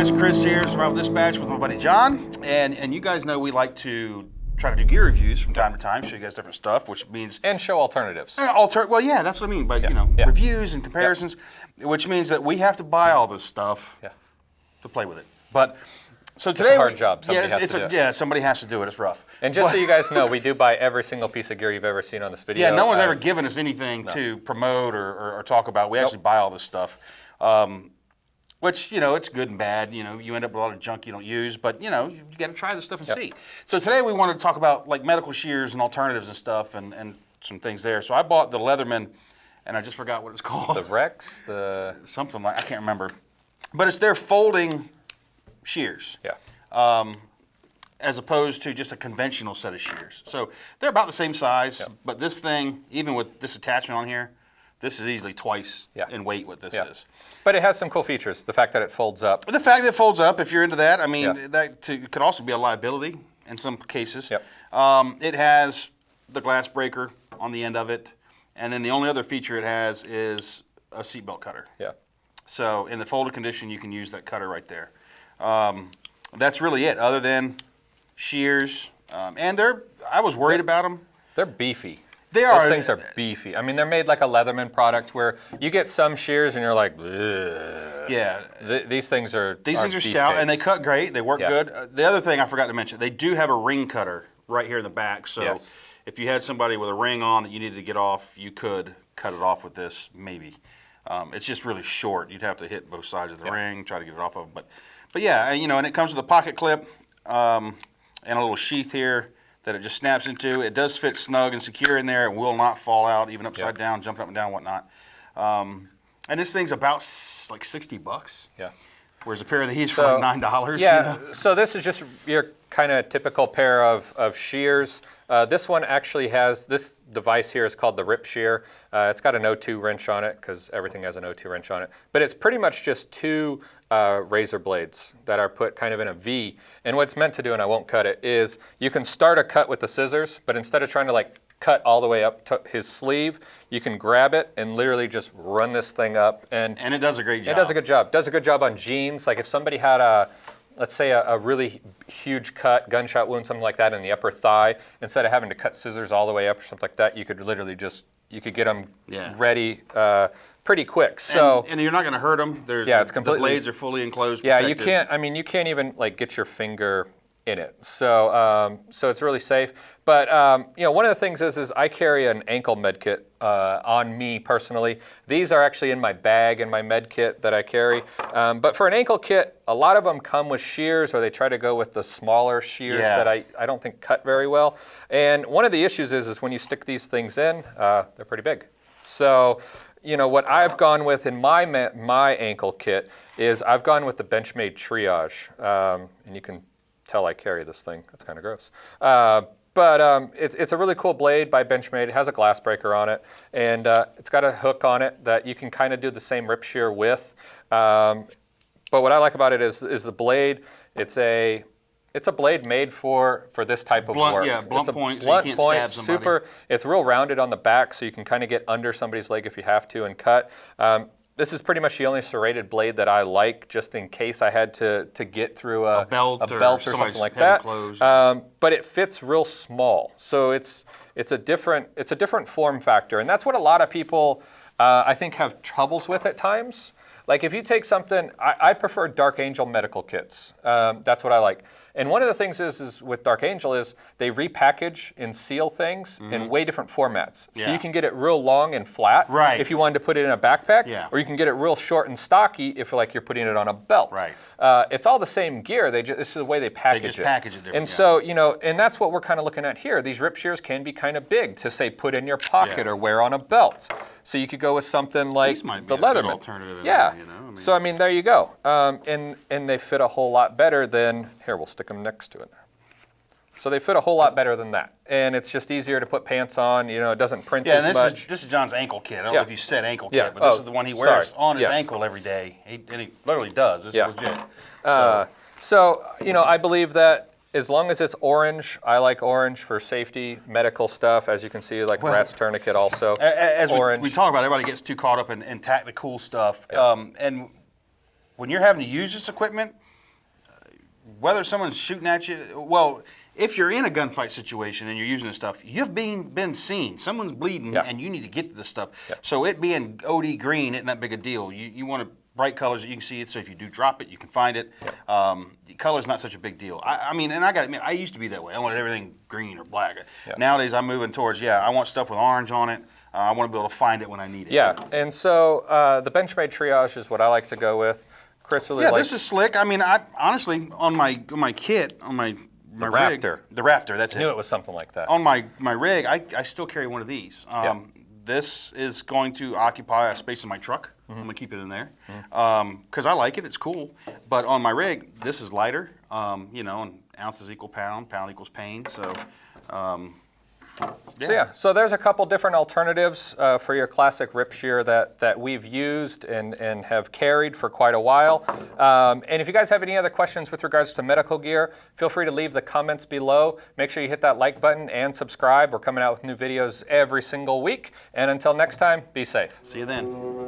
guys, Chris here, Survival Dispatch with my buddy John, and you guys know we like to try to do gear reviews from time to time, show you guys different stuff, which means and show alternatives. Well, yeah, that's what I mean by reviews and comparisons, which means that we have to buy all this stuff to play with it. But so today, it's a hard job. Somebody has to do it. Somebody has to do it. It's rough. And just so you guys know, we do buy every single piece of gear you've ever seen on this video. Yeah, no one's ever given us anything to promote or talk about. We actually buy all this stuff. Which, it's good and bad. You end up with a lot of junk you don't use, but, you got to try this stuff and see. So today we wanted to talk about, like, medical shears and alternatives and stuff and some things there. So I bought the Leatherman, and I just forgot what it's called. The Rex? Something like, I can't remember. But it's their folding shears. Yeah. As opposed to just a conventional set of shears. So they're about the same size, but this thing, even with this attachment on here, this is easily twice in weight what this is. But it has some cool features. The fact that it folds up. The fact that it folds up, if you're into that, I mean, that could also be a liability in some cases. Yep. It has the glass breaker on the end of it, and then the only other feature it has is a seatbelt cutter. Yeah. So in the folded condition, you can use that cutter right there. That's really it, other than shears. And I was worried about them. They're beefy. Those things are beefy. I mean, they're made like a Leatherman product where you get some shears and you're like, ugh. Yeah. These things are stout and they cut great. They work good. The other thing I forgot to mention, they do have a ring cutter right here in the back. So if you had somebody with a ring on that you needed to get off, you could cut it off with this, maybe. It's just really short. You'd have to hit both sides of the ring, try to get it off of them. But yeah, and it comes with a pocket clip and a little sheath here that it just snaps into. It does fit snug and secure in there. It will not fall out, even upside down, jumping up and down, whatnot. And this thing's about like $60. Yeah. Whereas a pair of these for like $9. Yeah. So this is just your kind of typical pair of shears. This one actually has, this device here is called the Rip Shear. It's got an O2 wrench on it because everything has an O2 wrench on it. But it's pretty much just two razor blades that are put kind of in a V. And what it's meant to do, and I won't cut it, is you can start a cut with the scissors, but instead of trying to like cut all the way up to his sleeve, you can grab it and literally just run this thing up. And it does a great job. It does a good job. Does a good job on jeans. Like if somebody had let's say a really huge cut, gunshot wound, something like that in the upper thigh, instead of having to cut scissors all the way up or something like that, you could literally you could get them ready pretty quick. So and you're not going to hurt them. It's completely, the blades are fully enclosed. Yeah, protected. you can't even like get your finger in it. So so it's really safe. But one of the things is I carry an ankle med kit on me personally. These are actually in my bag in my med kit that I carry. But for an ankle kit, a lot of them come with shears, or they try to go with the smaller shears that I don't think cut very well. And one of the issues is when you stick these things in, they're pretty big. So what I've gone with in my ankle kit is I've gone with the Benchmade Triage, and you can tell I carry this thing. That's kind of gross. But it's a really cool blade by Benchmade. It has a glass breaker on it, and it's got a hook on it that you can kind of do the same rip shear with. But what I like about it is the blade. It's a blade made for this type of work. Yeah, blunt point, so you can't stab somebody. It's real rounded on the back, so you can kind of get under somebody's leg if you have to and cut. This is pretty much the only serrated blade that I like, just in case I had to get through a belt or something like that. But it fits real small, so it's a different form factor, and that's what a lot of people I think have troubles with at times. Like if you take something, I prefer Dark Angel medical kits. That's what I like. And one of the things is with Dark Angel is they repackage and seal things in way different formats. So you can get it real long and flat if you wanted to put it in a backpack, or you can get it real short and stocky if like you're putting it on a belt. It's all the same gear. This is the way they package it. They just package it different. And so, and that's what we're kind of looking at here. These rip shears can be kind of big to say put in your pocket or wear on a belt. So you could go with something like the Leatherman. Alternative So I mean, there you go. And they fit a whole lot better than, here, we'll stick them next to it. So they fit a whole lot better than that. And it's just easier to put pants on, it doesn't print as much. This is John's ankle kit. I don't know if you said ankle kit, but this is the one he wears on his ankle every day. And he literally does. This is legit. So, I believe that as long as it's orange, I like orange for safety, medical stuff. As you can see, like Rat's Tourniquet also, as orange. We talk about, everybody gets too caught up in technical stuff. And when you're having to use this equipment, whether someone's shooting at you, well, if you're in a gunfight situation and you're using this stuff, you've been seen. Someone's bleeding, and you need to get to this stuff. So it being OD green isn't that big a deal. You want bright colors that you can see it, so if you do drop it, you can find it. The color's not such a big deal. I mean, and I got to admit, I used to be that way. I wanted everything green or black. Nowadays, I'm moving towards, I want stuff with orange on it. I want to be able to find it when I need it. Yeah, and so the Benchmade Triage is what I like to go with. Chris really likes. This is slick. I mean, honestly, on my kit, on my rig, Raptor. The Raptor, that's it. I knew it was something like that. On my rig, I still carry one of these. This is going to occupy a space in my truck. I'm going to keep it in there because I like it. It's cool. But on my rig, this is lighter. You know, and ounces equal pound, pound equals pain. So, So there's a couple different alternatives for your classic rip shear that we've used and have carried for quite a while. And if you guys have any other questions with regards to medical gear, feel free to leave the comments below. Make sure you hit that like button and subscribe. We're coming out with new videos every single week. And until next time, be safe. See you then.